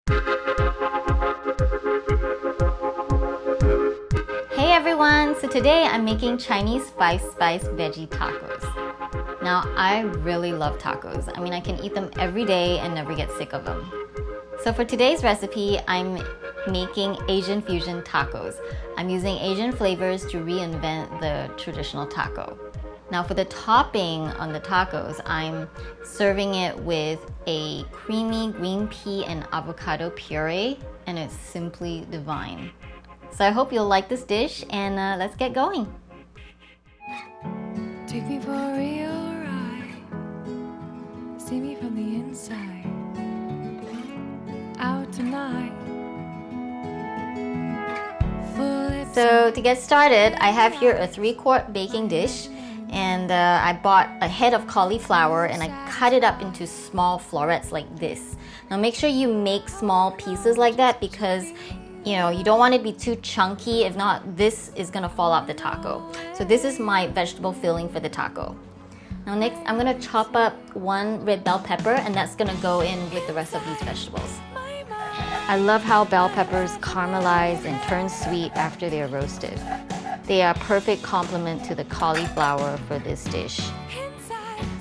Hey everyone! So today I'm making Chinese 5-spice veggie tacos. Now I really love tacos. I mean, I can eat them every day and never get sick of them. So for today's recipe, I'm making Asian fusion tacos. I'm using Asian flavors to reinvent the traditional taco. Now for the topping on the tacos, I'm serving it with a creamy green pea and avocado puree, and it's simply divine. So I hope you'll like this dish, and let's get going. Take me for a real ride. See me from the inside. Out tonight. So to get started, I have here a 3-quart baking dish, and I bought a head of cauliflower and I cut it up into small florets like this. Now make sure you make small pieces like that because you don't want it to be too chunky. If not, this is gonna fall off the taco. So this is my vegetable filling for the taco. Now next, I'm gonna chop up 1 red bell pepper, and that's gonna go in with the rest of these vegetables. I love how bell peppers caramelize and turn sweet after they are roasted. They are a perfect complement to the cauliflower for this dish.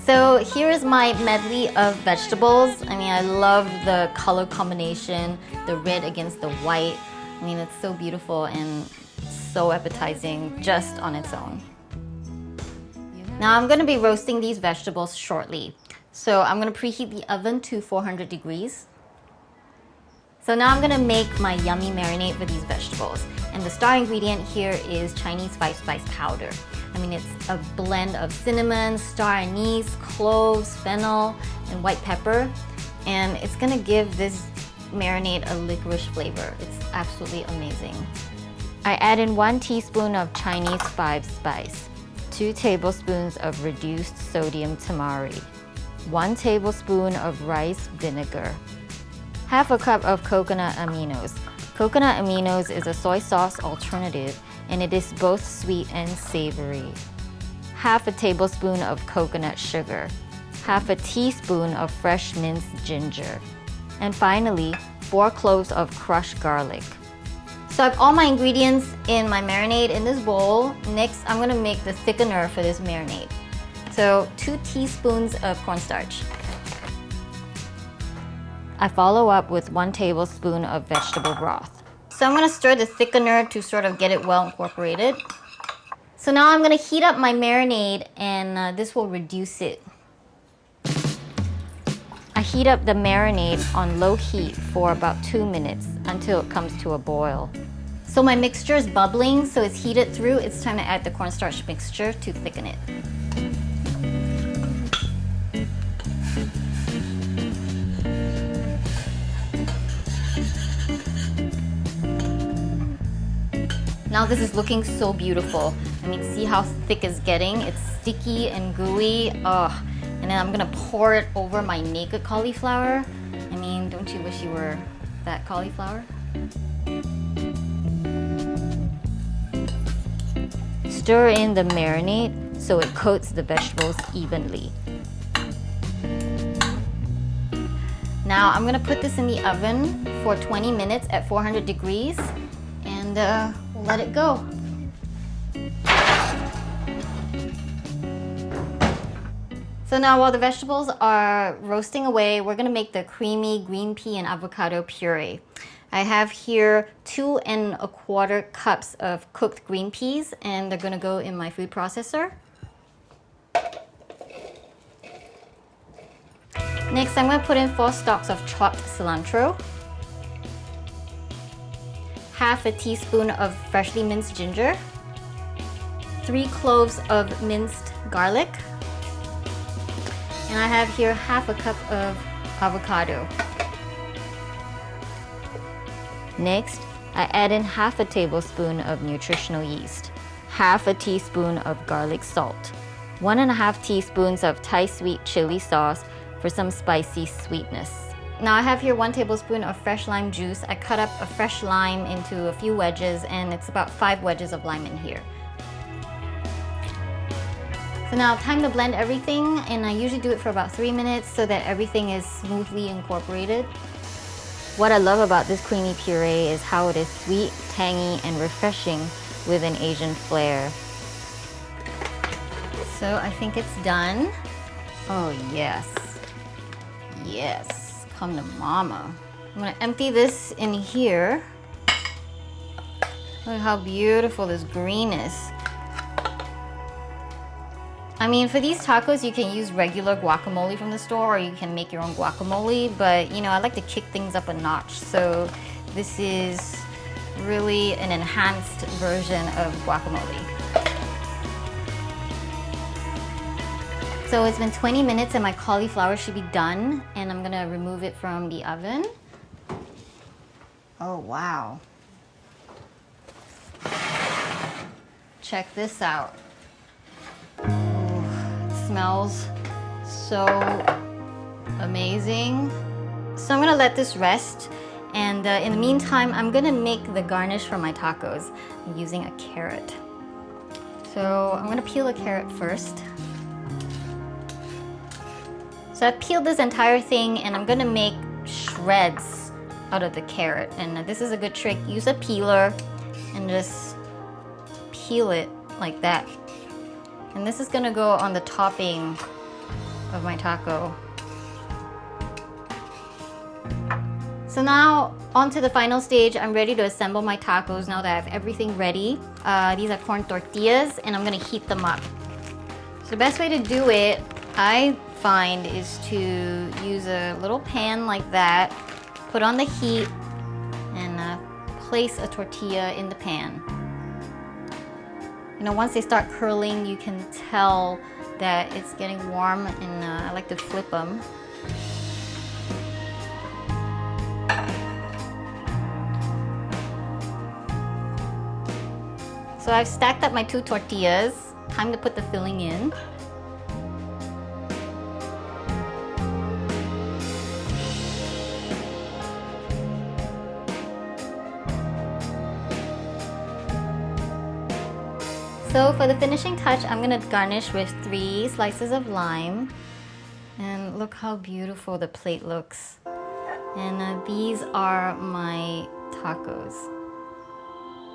So here's my medley of vegetables. I mean, I love the color combination, the red against the white. I mean, it's so beautiful and so appetizing just on its own. Now I'm gonna be roasting these vegetables shortly. So I'm gonna preheat the oven to 400 degrees. So now I'm gonna make my yummy marinade for these vegetables. And the star ingredient here is Chinese 5-spice powder. I mean, it's a blend of cinnamon, star anise, cloves, fennel, and white pepper. And it's gonna give this marinade a licorice flavor. It's absolutely amazing. I add in 1 teaspoon of Chinese 5-spice, 2 tablespoons of reduced sodium tamari, 1 tablespoon of rice vinegar, half a cup of coconut aminos. Coconut aminos is a soy sauce alternative, and it is both sweet and savory. Half a tablespoon of coconut sugar, half a teaspoon of fresh minced ginger, and finally, 4 cloves of crushed garlic. So I have all my ingredients in my marinade in this bowl. Next, I'm gonna make the thickener for this marinade. So 2 teaspoons of cornstarch. I follow up with 1 tablespoon of vegetable broth. So I'm gonna stir the thickener to sort of get it well incorporated. So now I'm gonna heat up my marinade, and this will reduce it. I heat up the marinade on low heat for about 2 minutes until it comes to a boil. So my mixture is bubbling, so it's heated through. It's time to add the cornstarch mixture to thicken it. Now this is looking so beautiful. I mean, see how thick it's getting? It's sticky and gooey. Oh. And then I'm gonna pour it over my naked cauliflower. I mean, don't you wish you were that cauliflower? Stir in the marinade so it coats the vegetables evenly. Now I'm gonna put this in the oven for 20 minutes at 400 degrees, and we'll let it go. So now while the vegetables are roasting away, we're gonna make the creamy green pea and avocado puree. I have here 2 1/4 cups of cooked green peas, and they're gonna go in my food processor. Next, I'm gonna put in 4 stalks of chopped cilantro, half a teaspoon of freshly minced ginger, 3 cloves of minced garlic, and I have here half a cup of avocado. Next, I add in half a tablespoon of nutritional yeast, half a teaspoon of garlic salt, 1½ teaspoons of Thai sweet chili sauce for some spicy sweetness. Now I have here 1 tablespoon of fresh lime juice. I cut up a fresh lime into a few wedges, and it's about 5 wedges of lime in here. So now time to blend everything, and I usually do it for about 3 minutes so that everything is smoothly incorporated. What I love about this creamy puree is how it is sweet, tangy, and refreshing with an Asian flair. So I think it's done. Oh yes. Yes, come to mama. I'm gonna empty this in here. Look how beautiful this green is. I mean, for these tacos, you can use regular guacamole from the store, or you can make your own guacamole, but you know, I like to kick things up a notch. So this is really an enhanced version of guacamole. So it's been 20 minutes and my cauliflower should be done, and I'm gonna remove it from the oven. Oh, wow. Check this out. Smells so amazing. So I'm gonna let this rest, and in the meantime I'm gonna make the garnish for my tacos using a carrot. So I'm gonna peel a carrot first. So I've peeled this entire thing and I'm gonna make shreds out of the carrot, and this is a good trick. Use a peeler and just peel it like that. And this is gonna go on the topping of my taco. So now on to the final stage. I'm ready to assemble my tacos now that I have everything ready. These are corn tortillas and I'm gonna heat them up. So the best way to do it, I find, is to use a little pan like that, put on the heat, and place a tortilla in the pan. You know, once they start curling, you can tell that it's getting warm, and I like to flip them. So I've stacked up my 2 tortillas. Time to put the filling in. So for the finishing touch, I'm gonna garnish with 3 slices of lime. And look how beautiful the plate looks. And these are my tacos.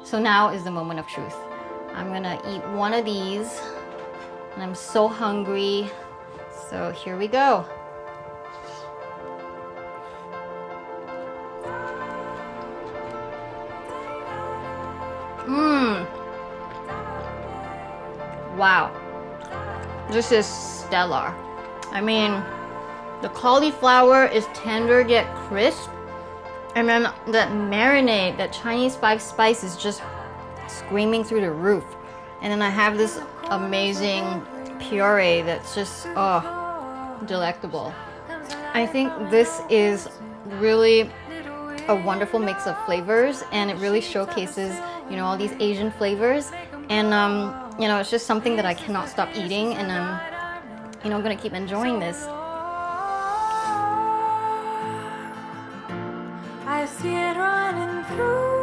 So now is the moment of truth. I'm gonna eat one of these, and I'm so hungry. So here we go. Wow, this is stellar. I mean, the cauliflower is tender yet crisp, and then that marinade, that Chinese 5 spice, is just screaming through the roof. And then I have this amazing puree that's just, oh, delectable. I think this is really a wonderful mix of flavors, and it really showcases, you know, all these Asian flavors. And you know, it's just something that I cannot stop eating, and you know, I'm gonna keep enjoying this. I see it running through